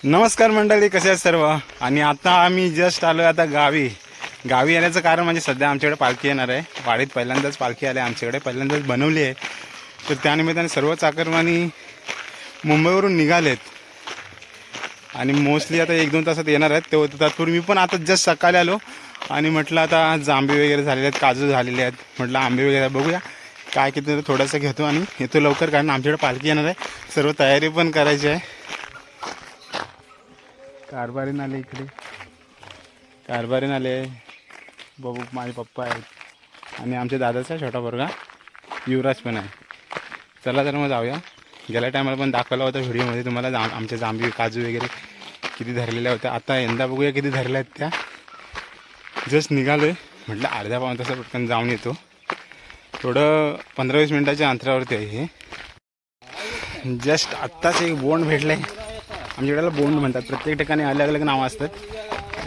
नमस्कार मंडळी, कसे आहेत सर्व. आणि आता आम्ही जस्ट आलो आता गावी येण्याचं कारण म्हणजे सध्या आमच्याकडे पालखी येणार आहे. वाडीत पहिल्यांदाच पालखी आली आमच्याकडे, पहिल्यांदाच बनवली आहे. तर त्यानिमित्ताने सर्व चाकरमानी मुंबईवरून निघालेत आणि मोस्टली आता 1-2 तासात येणार आहेत. ते तत्पूर्वी मी पण आता जस्ट सकाळी आलो आणि म्हटलं आता जांबे वगैरे झालेले आहेत, काजू झालेले आहेत, म्हटलं आंबे वगैरे बघूया काय किती थोडंसं घेतो आणि येतो लवकर, कारण आमच्याकडे पालखी येणार आहे. सर्व तयारी पण करायची आहे. कारभारीन आले इकडे, कारभारीन आले, बाबू माझे पप्पा आहेत आणि आमच्या दादाचा छोटा पोरगा युवराज पण आहे. चला तर मग जाऊया. गेल्या टायमाला पण दाखवला होता व्हिडिओमध्ये तुम्हाला आमच्या जांभी काजू वगैरे किती धरलेल्या होत्या. आता यंदा बघूया किती धरल्या आहेत त्या. जस्ट निघालो आहे, म्हटलं अर्ध्या पाऊण तासात पटकन जाऊन येतो. थोडं 15-20 मिनटाच्या अंतरावरती आहे हे. जस्ट आत्ताच एक बोंड भेटलं आहे. आमच्याकडे बोंड म्हणतात, प्रत्येक ठिकाणी अलग अलग नावं असतात.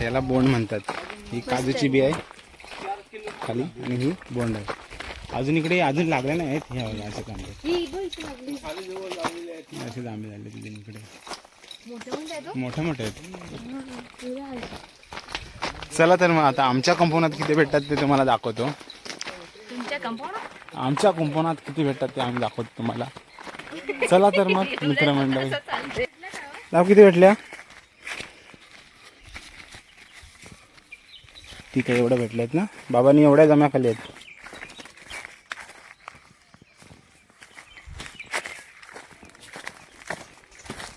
याला बोंड म्हणतात. ही काजूची बी आहे खाली आणि ही बोंड आहे. अजून इकडे अजून लागले नाही आहेत हे असे आंबे, असे आंबे झाले तिथे इकडे मोठे मोठे आहेत. चला तर मग आता आमच्या कंपनात किती भेटतात ते तुम्हाला दाखवतो. आमच्या कंपनात किती भेटतात ते आम्ही दाखवतो तुम्हाला. चला तर मग मित्रमंडळी, दाव किती भेटल्या. ठीक आहे, एवढ्या भेटल्या आहेत ना. बाबांनी एवढ्या जमा खाली आहेत.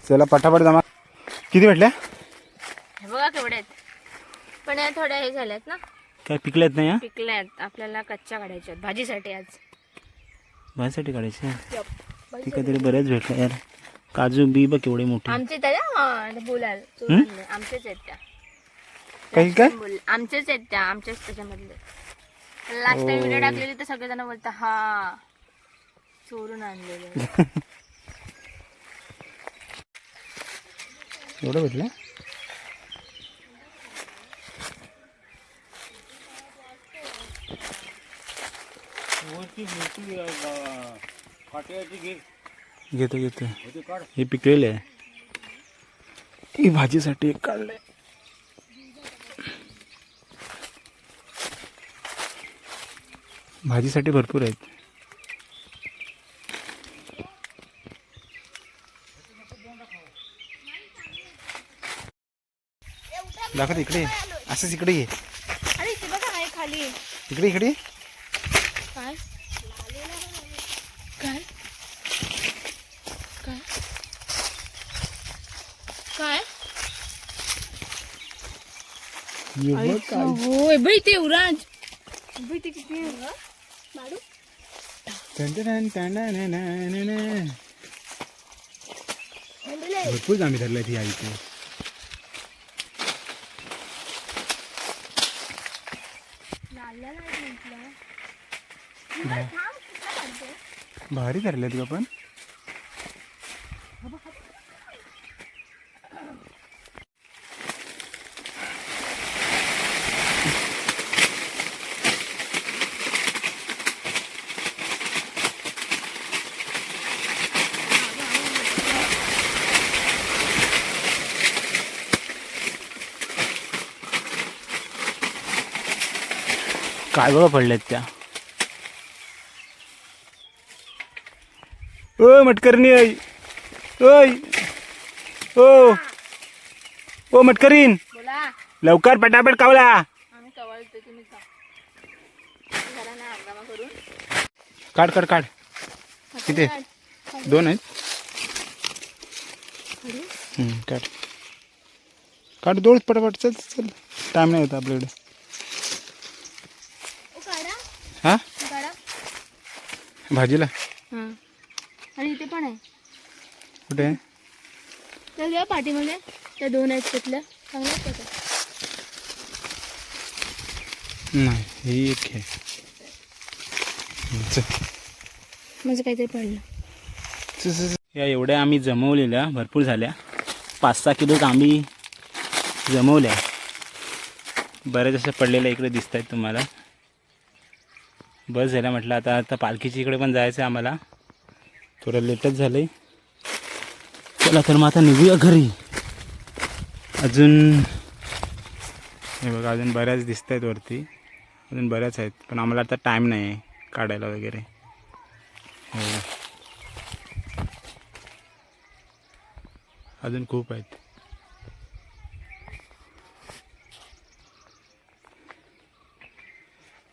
चला पटापट जमा. किती भेटल्या बघा केवढे आहेत, पण या थोड्या हे झाल्यात ना, काय पिकल्यात नाही. पिकल्यात. आपल्याला कच्च्या काढायच्या आहेत भाजीसाठी. आज भाजीसाठी काढायचे. ठीक आहे, तरी बरेच भेटले यार. काजू बी बघ केवढे मोठे. आमचे बोलाल आमचेच आहेत त्या. काही काय आमचेच आहेत त्या, आमच्याच त्याच्यामधले. लास्ट टाइम व्हिडिओ टाकलेली तर सगळेजण बोलता हा चोरून आणलेले. एवढं भेटलं. घेतो हे पिकलेले आहे. ही भाजीसाठी एक काढले. भाजीसाठी भरपूर आहेत. दाखवत इकडे, असंच इकडे ये. अरे ते बघा आहे खाली. इकडे इकडे काय काय काय काय होय बाई, ते युवराज बाई, ते किती मारू. भरपूर जांभी धरल्या ती आई. भारी धरल्यात का पण. काय बघा पडल्यात त्या. ओ मटकरीन, ओय ओ मटकरीन, बोला. लवकर पटापट कावला. आम्ही कवळतो, तुम्ही झाला ना हंगामा करून. काढ काढ काढ. किती 2 आहेत. काढ काढ, दोन पटापट. चल चल, टाइम नाही होता आपल्याकडे. हा भाजीला. आणि इथे पण आहे. कुठे आहे. त्या घ्या पाठीमध्ये, त्या 2 आहेत त्यातल्या. चांगल्या आहेत त्या. नाही, ही एक आहे. म्हणजे काहीतरी पडलं. या एवढ्या आम्ही जमवलेल्या भरपूर झाल्या. 5-6 किलो आम्ही जमवल्या. बऱ्याच अशा पडलेल्या इकडे दिसत आहेत तुम्हाला. बस झाल्या म्हटलं. आता पालखीच्या इकडे पण जायचं आहे आम्हाला. थोडं लेटच झालं आहे. चला तर मग आता निघूया घरी. अजून हे बघा अजून बऱ्याच दिसत आहेत वरती, अजून बऱ्याच आहेत, पण आम्हाला आता टाईम नाही आहे काढायला वगैरे. हे बघा. अजून खूप आहेत.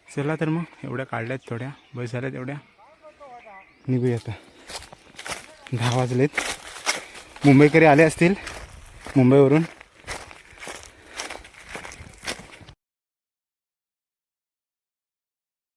चला तर मग एवढ्या काढल्यात, थोड्या बस झाल्यात एवढ्या, निघूया आता. 10 वाजलेत. मुंबईकरी आले असतील मुंबईवरून.